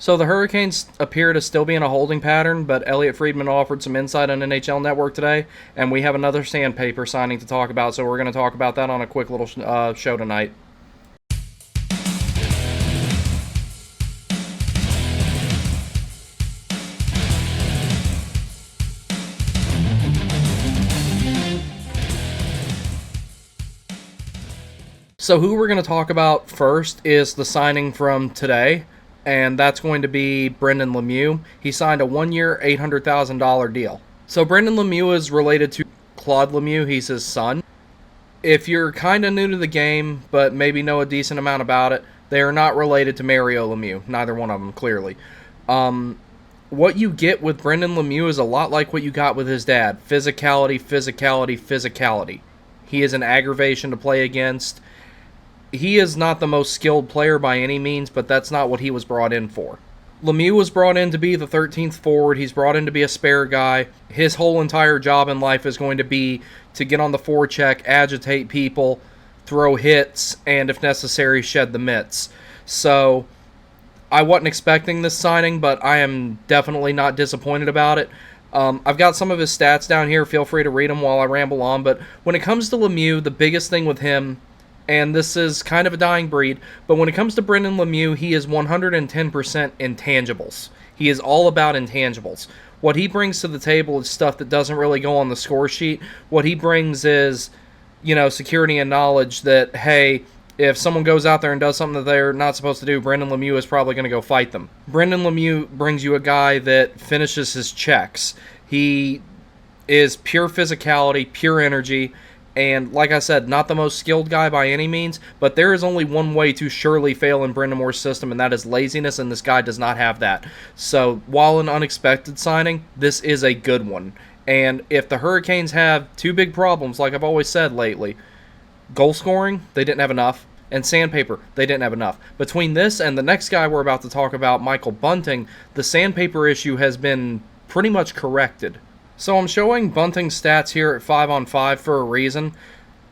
So the Hurricanes appear to still be in a holding pattern, but Elliot Freidman offered some insight on NHL Network today, and we have another sandpaper signing to talk about, so we're going to talk about that on a quick little show tonight. So who we're going to talk about first is the signing from today, and that's going to be Brendan Lemieux. He signed a one-year, $800,000 deal. So Brendan Lemieux is related to Claude Lemieux. He's his son. If you're kind of new to the game, but maybe know a decent amount about it, they are not related to Mario Lemieux. Neither one of them, clearly. What you get with Brendan Lemieux is a lot like what you got with his dad. Physicality, physicality, physicality. He is an aggravation to play against. He is not the most skilled player by any means, but that's not what he was brought in for. Lemieux was brought in to be the 13th forward. He's brought in to be a spare guy. His whole entire job in life is going to be to get on the forecheck, agitate people, throw hits, and if necessary, shed the mitts. So I wasn't expecting this signing, but I am definitely not disappointed about it. I've got some of his stats down here. Feel free to read them while I ramble on. But when it comes to Lemieux, the biggest thing with him, and this is kind of a dying breed, but when it comes to Brendan Lemieux, he is 110% intangibles. He is all about intangibles. What he brings to the table is stuff that doesn't really go on the score sheet. What he brings is, security and knowledge that, hey, if someone goes out there and does something that they're not supposed to do, Brendan Lemieux is probably going to go fight them. Brendan Lemieux brings you a guy that finishes his checks. He is pure physicality, pure energy, and like I said, not the most skilled guy by any means, but there is only one way to surely fail in Brendan Moore's system, and that is laziness, and this guy does not have that. So while an unexpected signing, this is a good one. And if the Hurricanes have two big problems, like I've always said lately, goal scoring, they didn't have enough, and sandpaper, they didn't have enough. Between this and the next guy we're about to talk about, Michael Bunting, the sandpaper issue has been pretty much corrected. So I'm showing Bunting's stats here at 5-on-5 for a reason.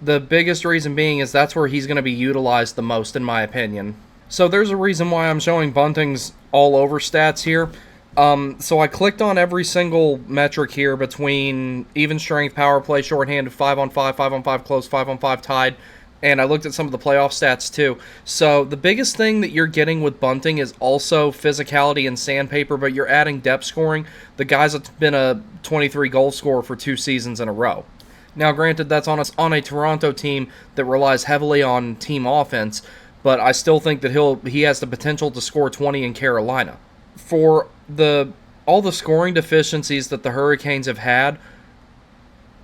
The biggest reason being is that's where he's going to be utilized the most, in my opinion. So there's a reason why I'm showing Bunting's all-over stats here. So I clicked on every single metric here between even strength, power play, shorthanded, 5-on-5, 5-on-5 close, 5-on-5 tied, and I looked at some of the playoff stats too. So the biggest thing that you're getting with Bunting is also physicality and sandpaper, but you're adding depth scoring. The guy's been a 23 goal scorer for 2 seasons in a row. Now, granted, that's on a Toronto team that relies heavily on team offense, but I still think that he has the potential to score 20 in Carolina. For all the scoring deficiencies that the Hurricanes have had,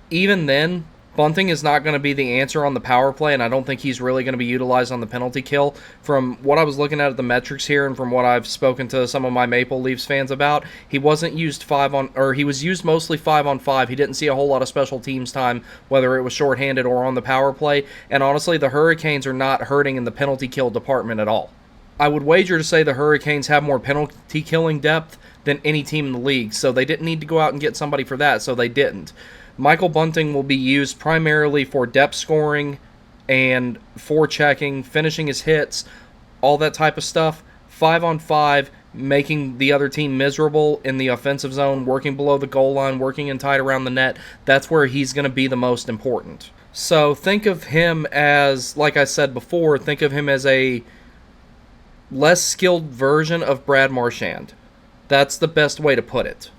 even then, Bunting is not going to be the answer on the power play, and I don't think he's really going to be utilized on the penalty kill. From what I was looking at the metrics here, and from what I've spoken to some of my Maple Leafs fans about, he wasn't used he was used mostly 5-on-5. He didn't see a whole lot of special teams time, whether it was shorthanded or on the power play. And honestly, the Hurricanes are not hurting in the penalty kill department at all. I would wager to say the Hurricanes have more penalty killing depth than any team in the league, so they didn't need to go out and get somebody for that, so they didn't. Michael Bunting will be used primarily for depth scoring and forechecking, finishing his hits, all that type of stuff. 5-on-5, making the other team miserable in the offensive zone, working below the goal line, working in tight around the net. That's where he's going to be the most important. So think of him as, like I said before, think of him as a less skilled version of Brad Marchand. That's the best way to put it.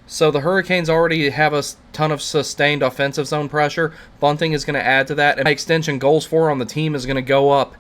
So the Hurricanes already have a ton of sustained offensive zone pressure. Bunting is going to add to that, and by extension, goals for on the team is going to go up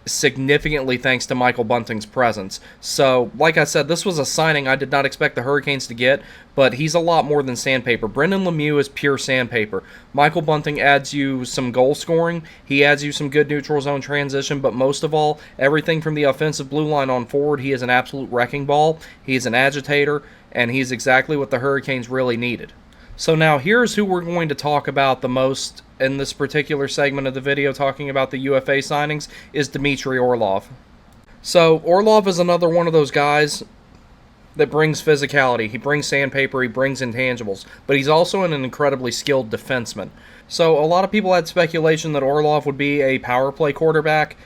significantly thanks to Michael Bunting's presence. So, like I said, this was a signing I did not expect the Hurricanes to get, but he's a lot more than sandpaper. Brendan Lemieux is pure sandpaper. Michael Bunting adds you some goal scoring. He adds you some good neutral zone transition, but most of all, everything from the offensive blue line on forward, he is an absolute wrecking ball. He is an agitator, and he's exactly what the Hurricanes really needed. So now here's who we're going to talk about the most in this particular segment of the video, talking about the UFA signings, is Dmitry Orlov. So Orlov is another one of those guys that brings physicality. He brings sandpaper, he brings intangibles, but he's also an incredibly skilled defenseman. So a lot of people had speculation that Orlov would be a power play quarterback.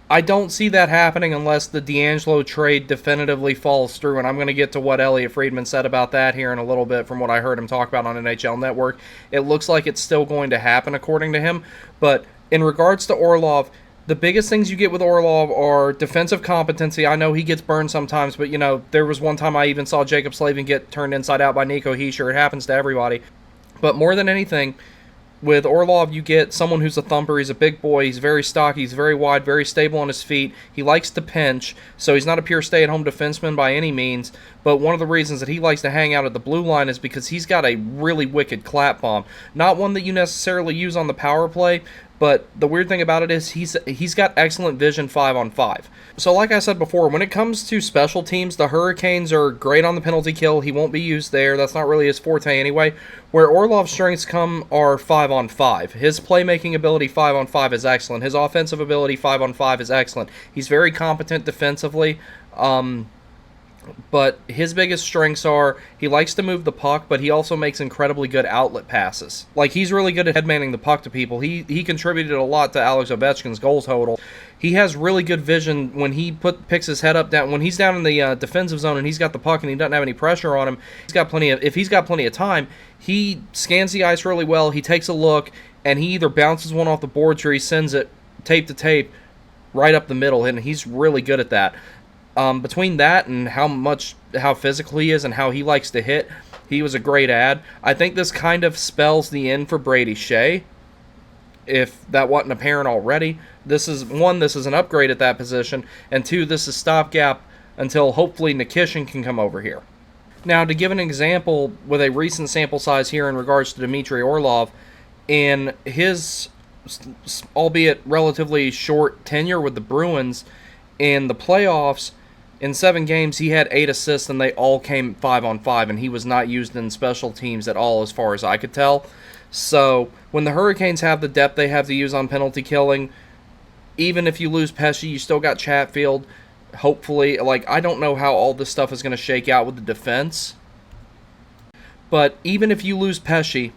I don't see that happening unless the DeAngelo trade definitively falls through, and I'm going to get to what Elliotte Friedman said about that here in a little bit from what I heard him talk about on NHL Network. It looks like it's still going to happen according to him, but in regards to Orlov, the biggest things you get with Orlov are defensive competency. I know he gets burned sometimes, but, there was one time I even saw Jacob Slavin get turned inside out by Nico Hischier. It happens to everybody. But more than anything, with Orlov, you get someone who's a thumper. He's a big boy. He's very stocky. He's very wide, very stable on his feet. He likes to pinch, so he's not a pure stay-at-home defenseman by any means. But one of the reasons that he likes to hang out at the blue line is because he's got a really wicked clap bomb. Not one that you necessarily use on the power play, but the weird thing about it is he's got excellent vision 5-on-5. So like I said before, when it comes to special teams, the Hurricanes are great on the penalty kill. He won't be used there. That's not really his forte anyway. Where Orlov's strengths come are 5-on-5. His playmaking ability 5-on-5 is excellent. His offensive ability 5-on-5 is excellent. He's very competent defensively. But his biggest strengths are he likes to move the puck, but he also makes incredibly good outlet passes. Like, he's really good at headmanning the puck to people. He contributed a lot to Alex Ovechkin's goal total. He has really good vision when he picks his head up down when he's down in the defensive zone and he's got the puck and he doesn't have any pressure on him. If he's got plenty of time, he scans the ice really well. He takes a look and he either bounces one off the boards or he sends it tape to tape right up the middle, and he's really good at that. Between that and how physical he is and how he likes to hit, he was a great ad. I think this kind of spells the end for Brady Shea, if that wasn't apparent already. This is an upgrade at that position, and two, this is stopgap until hopefully Nikishin can come over here. Now, to give an example with a recent sample size here in regards to Dmitry Orlov, in his, albeit relatively short tenure with the Bruins, in the playoffs, in 7 games, he had 8 assists, and they all came 5-on-5, and he was not used in special teams at all as far as I could tell. So, when the Hurricanes have the depth they have to use on penalty killing, even if you lose Pesce, you still got Chatfield. Hopefully, I don't know how all this stuff is going to shake out with the defense. But even if you lose Pesce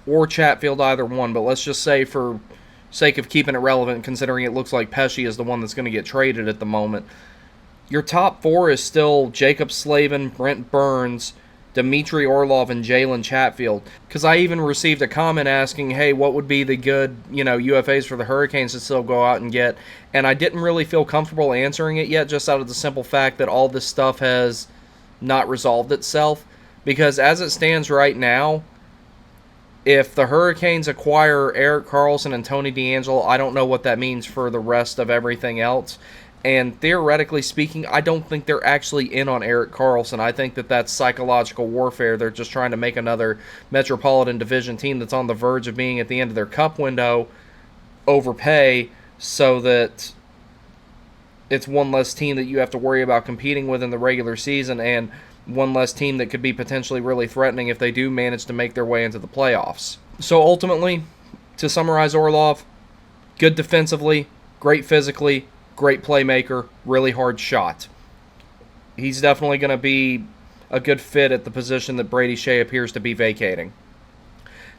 or Chatfield, either one, but let's just say for sake of keeping it relevant, considering it looks like Pesce is the one that's going to get traded at the moment, your top 4 is still Jacob Slavin, Brent Burns, Dmitry Orlov, and Jalen Chatfield. Because I even received a comment asking, hey, what would be the good, UFAs for the Hurricanes to still go out and get? And I didn't really feel comfortable answering it yet, just out of the simple fact that all this stuff has not resolved itself. Because as it stands right now, if the Hurricanes acquire Erik Karlsson and Tony DeAngelo, I don't know what that means for the rest of everything else. And theoretically speaking, I don't think they're actually in on Erik Karlsson. I think that that's psychological warfare. They're just trying to make another Metropolitan Division team that's on the verge of being at the end of their cup window overpay so that it's one less team that you have to worry about competing with in the regular season and one less team that could be potentially really threatening if they do manage to make their way into the playoffs. So ultimately, to summarize Orlov, good defensively, great physically, great playmaker, really hard shot. He's definitely going to be a good fit at the position that Brady Shea appears to be vacating.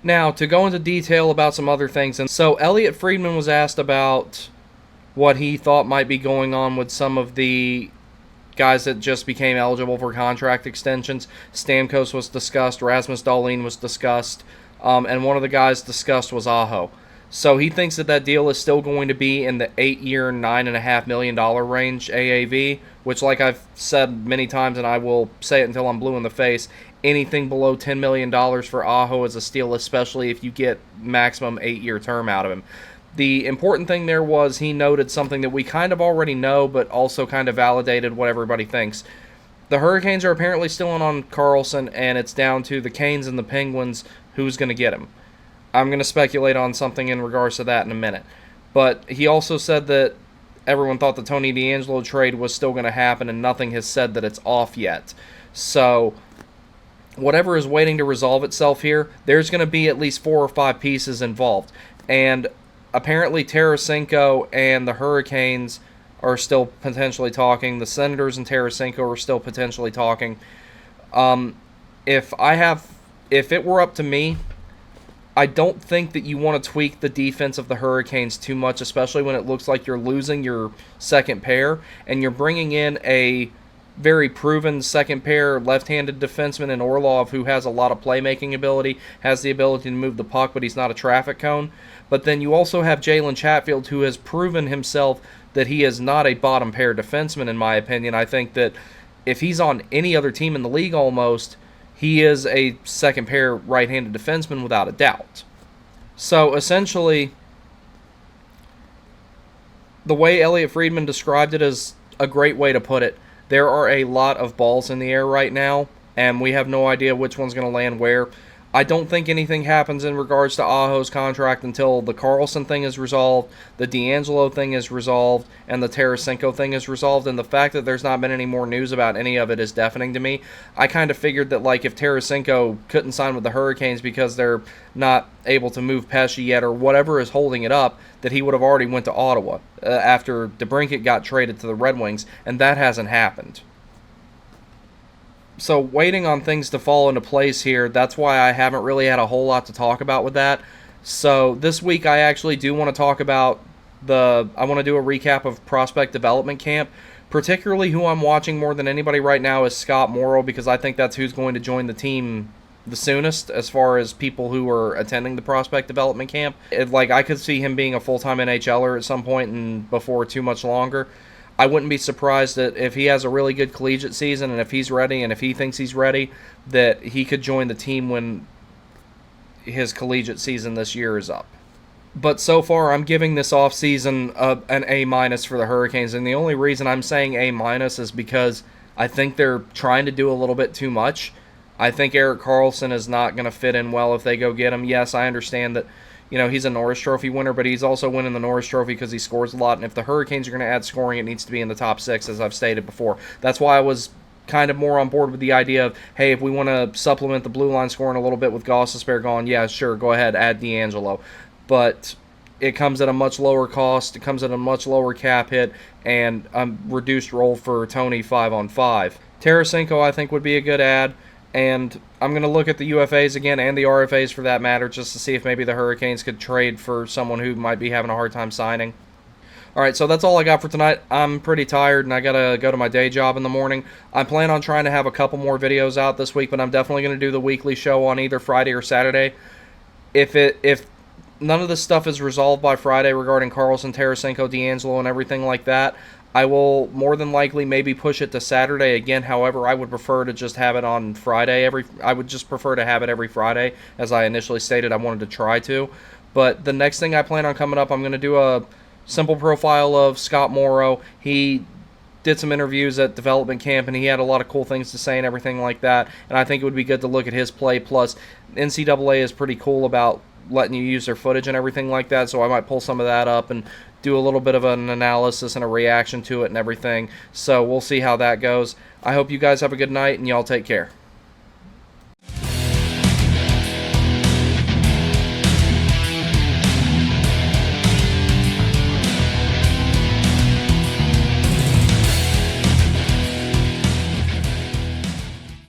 Now, to go into detail about some other things, and so Elliotte Friedman was asked about what he thought might be going on with some of the guys that just became eligible for contract extensions. Stamkos was discussed, Rasmus Dahlin was discussed, and one of the guys discussed was Aho. So he thinks that deal is still going to be in the 8-year, $9.5 million range AAV, which, like I've said many times, and I will say it until I'm blue in the face, anything below $10 million for Aho is a steal, especially if you get maximum 8-year term out of him. The important thing there was he noted something that we kind of already know, but also kind of validated what everybody thinks. The Hurricanes are apparently still in on Karlsson, and it's down to the Canes and the Penguins who's going to get him. I'm going to speculate on something in regards to that in a minute. But he also said that everyone thought the Tony DeAngelo trade was still going to happen, and nothing has said that it's off yet. So whatever is waiting to resolve itself here, there's going to be at least 4 or 5 pieces involved. And apparently Tarasenko and the Hurricanes are still potentially talking. The Senators and Tarasenko are still potentially talking. If it were up to me, I don't think that you want to tweak the defense of the Hurricanes too much, especially when it looks like you're losing your second pair and you're bringing in a very proven second pair left-handed defenseman in Orlov, who has a lot of playmaking ability, has the ability to move the puck, but he's not a traffic cone. But then you also have Jalen Chatfield, who has proven himself that he is not a bottom pair defenseman, in my opinion. I think that if he's on any other team in the league almost, he is a second pair right-handed defenseman without a doubt. So essentially, the way Elliotte Friedman described it is a great way to put it. There are a lot of balls in the air right now, and we have no idea which one's going to land where. I don't think anything happens in regards to Aho's contract until the Karlsson thing is resolved, the DeAngelo thing is resolved, and the Tarasenko thing is resolved. And the fact that there's not been any more news about any of it is deafening to me. I kind of figured that, like, if Tarasenko couldn't sign with the Hurricanes because they're not able to move Pesce yet or whatever is holding it up, that he would have already went to Ottawa after DeBrincat got traded to the Red Wings, and that hasn't happened. So waiting on things to fall into place here, that's why I haven't really had a whole lot to talk about with that. So this week I actually do want to talk about I want to do a recap of prospect development camp. Particularly who I'm watching more than anybody right now is Scott Morrow, because I think that's who's going to join the team the soonest as far as people who are attending the prospect development camp. I could see him being a full-time NHLer at some point and before too much longer. I wouldn't be surprised that if he has a really good collegiate season and if he's ready and if he thinks he's ready, that he could join the team when his collegiate season this year is up. But so far, I'm giving this offseason an A- for the Hurricanes, and the only reason I'm saying A- is because I think they're trying to do a little bit too much. I think Erik Karlsson is not going to fit in well if they go get him. Yes, I understand that he's a Norris Trophy winner, but he's also winning the Norris Trophy because he scores a lot. And if the Hurricanes are going to add scoring, it needs to be in the top 6, as I've stated before. That's why I was kind of more on board with the idea of, hey, if we want to supplement the blue line scoring a little bit with Gostisbehere gone, yeah, sure, go ahead, add DeAngelo. But it comes at a much lower cost, it comes at a much lower cap hit, and a reduced role for Tony 5-on-5. Tarasenko, I think, would be a good add. And I'm going to look at the UFAs again, and the RFAs for that matter, just to see if maybe the Hurricanes could trade for someone who might be having a hard time signing. Alright, so that's all I got for tonight. I'm pretty tired, and I got to go to my day job in the morning. I plan on trying to have a couple more videos out this week, but I'm definitely going to do the weekly show on either Friday or Saturday. If none of this stuff is resolved by Friday regarding Karlsson, Tarasenko, DeAngelo, and everything like that, I will more than likely maybe push it to Saturday again. However, I would prefer to just have it on Friday. I would just prefer to have it every Friday, as I initially stated I wanted to try to. But the next thing I plan on coming up, I'm going to do a simple profile of Scott Morrow. He did some interviews at development camp, and he had a lot of cool things to say and everything like that. And I think it would be good to look at his play. Plus, NCAA is pretty cool about letting you use their footage and everything like that, so I might pull some of that up and do a little bit of an analysis and a reaction to it and everything. So we'll see how that goes. I hope you guys have a good night, and y'all take care.